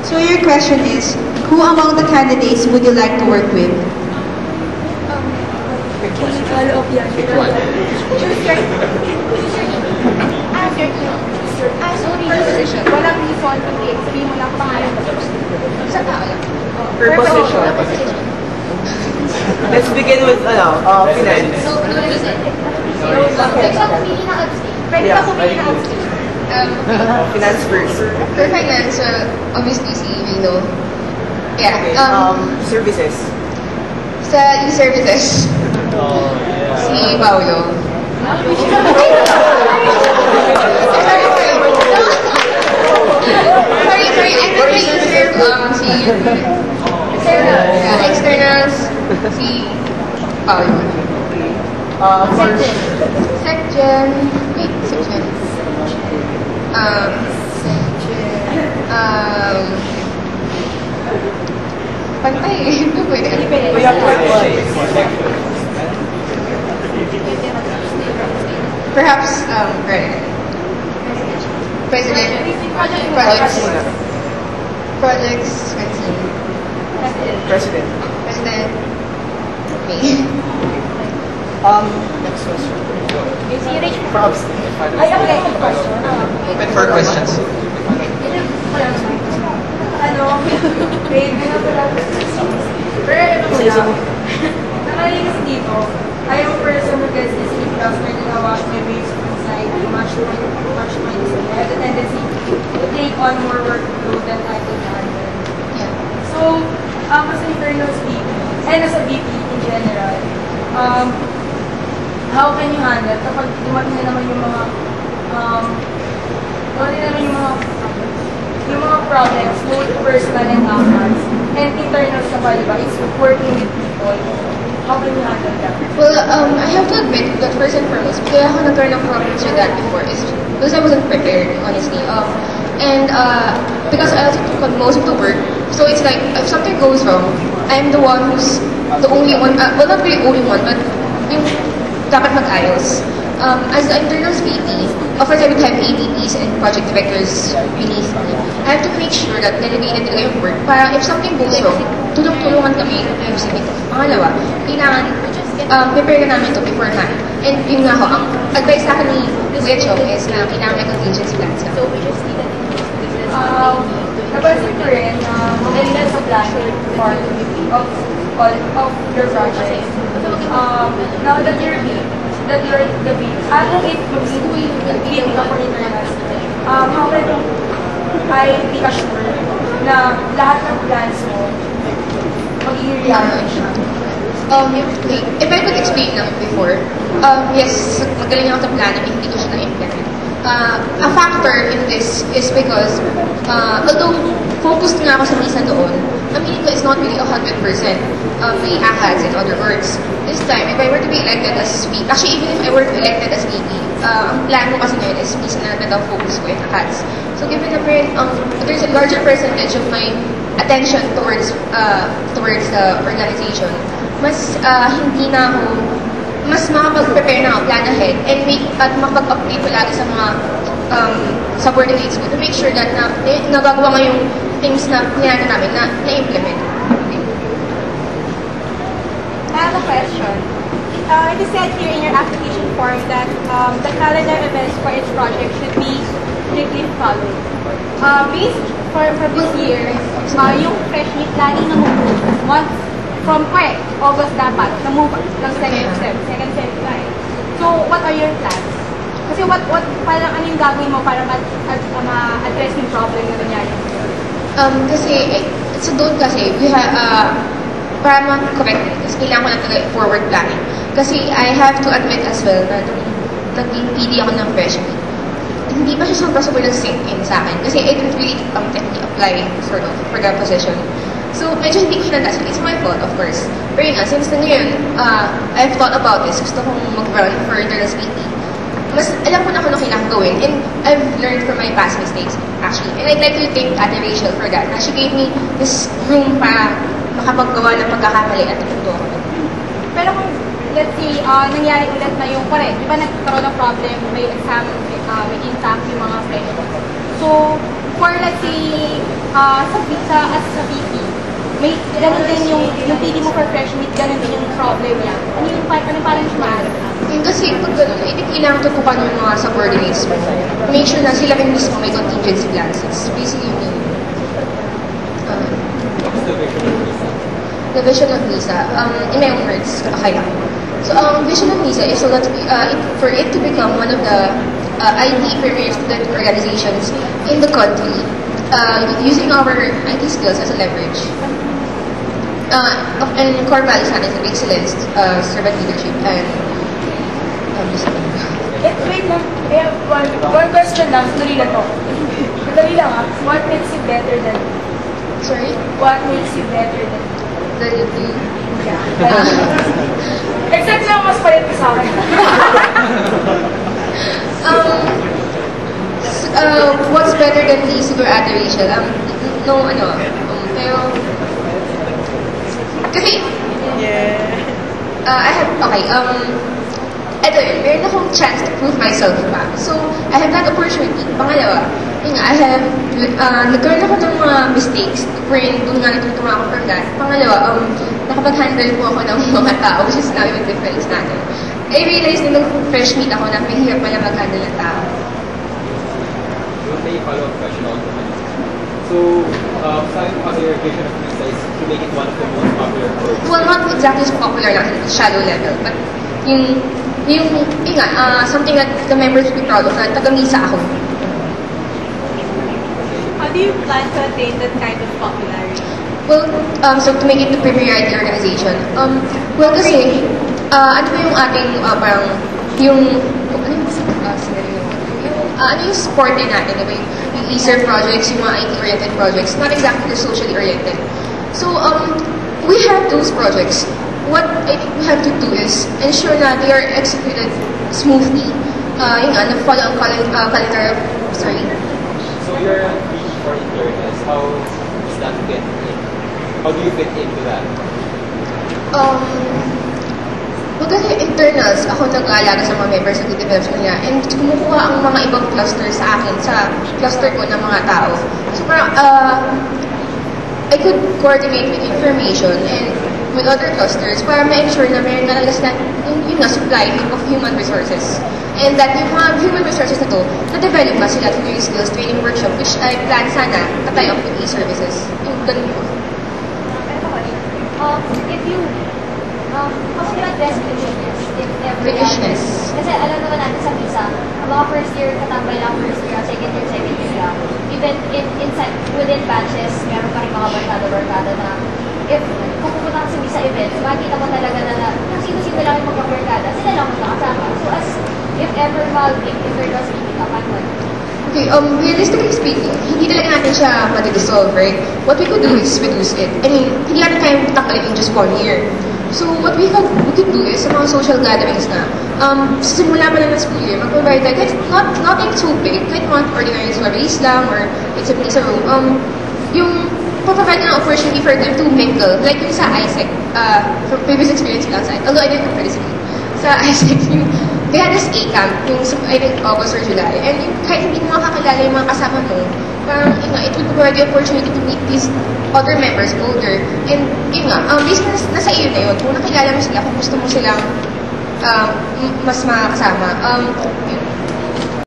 So your question is, who among the candidates would you like to work with? Follow up yan. Pick one. Sorry, position. Walang reason kundi sabihin mo lang pangalan mo. Sa tao lang. Per position. Let's begin with, finance. So, no reason. Pwede ka pumili na abstain. Pwede ka pumili na abstain. Finance first. For finance, obviously si Rino. Yeah. Okay, services. Sa e-services, si Paolo. Sorry, I'm not really serve si externals, si Paolo. Section, wait, section. Pantay eh. Pwede. Perhaps, President. Projects. President. President. Me. Next question. For abstain. Ay, okay. Open for questions. Grade na pala. Pero ano ko lang, nakalinis dito, I am a person who gets this heat after na wash my waves inside, much my I have the tendency to take on more workload than I can handle. Yeah. So, as an internal VP, and as a VP in general, how can you handle kapag dumating na naman yung mga problems, both personal and outcomes, and internal sa Baliba, is working with people. How can you handle that? Well, I have to admit that first and foremost, kaya ako nagkaroon ng problems with that before is because I wasn't prepared, honestly. And because I also took on most of the work, so it's like, if something goes wrong, I'm the one who's the only one, well, not really only one, but yung dapat mag-ayos. As the internals VP, of course I would have AVPs and project directors beneath me. I have to make sure that delegated nila yung work para if something goes wrong, tulong-tulungan kami ayusin ito. Pangalawa, kailangan prepare na namin ito beforehand. And yun nga ho, ang advice sa akin ni Kuya Chong is na kailangan may contingency plans ka. So we just need an napansin ko rin na maganda sa planning part of your project. Now that you're the beat, kung it mag-lead ka for internals, how can I be assured na lahat ng plans mo magiging reality siya? If I could explain lang before, yes, magaling ako sa planning, hindi ko siya na-implement. A factor in this is because, although focused nga ako sa MISA noon, aminin ko is not really 100% may AHADS, in other words. This time, if I were to be elected as VP, actually even if I were to be elected as VP, ang plan ko kasi ngayon is MISA na naman ang focus ko in AHADS. So given na there's a larger percentage of my attention towards the organization, mas hindi na ako mas makapag-prepare na ako, plan ahead, and makapag-update palagi sa mga subordinates ko to make sure that nagagawa nga yung things na pinano namin na na-implement. Okay. I have a question. It is said here in your application form that the calendar events for each project should be strictly followed. Based for this year, yung fresh meat planning na move once from August dapat, na-move ng second step. So, what are your plans? Kasi parang ano yung gagawin mo para ma-address yung problem na nangyari? Kasi, so doon kasi, para ma-correct it, kasi kailangan ko na forward planning. Kasi I have to admit as well na naging PD ako ng fresh meat. Hindi pa siya sobrang nag-sink in sa akin. Kasi I didn't really technically apply sort of for that position. So, medyo hindi ko siya nandasa. It's my fault, of course. Pero yun nga, since na ngayon, I've thought about this. Gusto kong mag-run for internals VP. Mas alam ko na kung ano kailangan gawin. And I've learned from my past mistakes, actually. And I'd like to thank Ate Rachel for that. She gave me this room para makapaggawa ng pagkakamali at natuto ako. Pero kung, let's say, nangyari ulit na yung correct, di ba nagkaroon ng problem, may exam, may intact yung mga friends. So, for let's say, sa VP, may ganun din yung pili mo for fresh meat, ganun din yung problem niya. Ano parang siya? Yung kasi pag gano'n, hindi kailangan tutukan yung mga subordinates mo. Make sure na sila rin mismo may contingency plans. It's basically yun. The vision of NISA, in my own words, okay lang. So, vision of NISA is so that for it to become one of the IT premier student organizations in the country, using our IT skills as a leverage. And core values natin is excellence, servant leadership, and discipline. Wait lang. One question lang. Tuloy na to. Madali lang ah. What makes you better than... Sorry? What makes you better than... Yeah. Exact lang mas palit ka sa akin. What's better than the super adoration? Pero... Kasi... I have... Okay, ito yun, meron akong chance to prove myself pa. So, I have that opportunity. Pangalawa, nagkaroon ako ng mga mistakes wherein doon nga natutuwa ako from that. Pangalawa, nakapag-handle po ako ng mga tao, which is now yung difference natin. I realized na nung fresh meet ako na may hirap pala mag-handle ng tao. May follow-up question on that. So, sabi mo kasi your vision of NISA is to make it one of the most popular courses. Well, not exactly as popular lang, shallow level, but something that the members will be proud of, na taga-NISA ako. How do you plan to attain that kind of popularity? Well, so to make it the premier IT organization, well kasi, ano yung ating, parang, ano yung support din natin, diba? Yung ESER projects, yung mga IT-oriented projects, not exactly the socially oriented. So, we have those projects. What I think we have to do is ensure that they are executed smoothly. Follow ang calendar, sorry. So you're a VP for internals. How does that fit in? How do you fit into that? Well, kasi internals, ako nag-aalaga sa mga members ng develop nila, and kumukuha ang mga ibang cluster sa akin, sa cluster ko ng mga tao. So parang, I could coordinate with information and with other clusters para ma-ensure na meron talaga yung supply of human resources. And that yung mga human resources na to, na-develop na sila through yung skills training workshop, which I plan sana katay up with e-services. Yung ganun po. If you kasi yung best visiones, if ever Visiones. Kasi alam naman natin sa visa, ang mga first year, katambay lang first year, second year lang. Even inside, within batches, meron pa rin mga barkada na if kung pupunta ka sa visa events, makikita mo talaga na kung sino-sino lang yung magkabarkada, sila lang magkakasama. So as if ever internal speaking ka, paano? Okay, realistically speaking, hindi talaga natin siya madi-dissolve, right? What we could do is reduce it. I mean, hindi natin kaya tanggalin in just 1 year. So, what we could do is, sa mga social gatherings na, simula pa lang ng school year, mag-provide tayo, kahit nothing too big, kahit mga ordinary stories lang, or it's a room, yung provide ng opportunity for them to mingle, like yung sa ISEC, from previous experience lang sa although I didn't participate, sa ISEC, they had this A-camp, yung I think August or July, and yung, kahit hindi mo makakilala yung mga kasama mo, parang, it would provide the opportunity to meet these other members older, and basically, nasa iyo na yun, kung nakilala mo sila, kung gusto mo silang mas makakasama.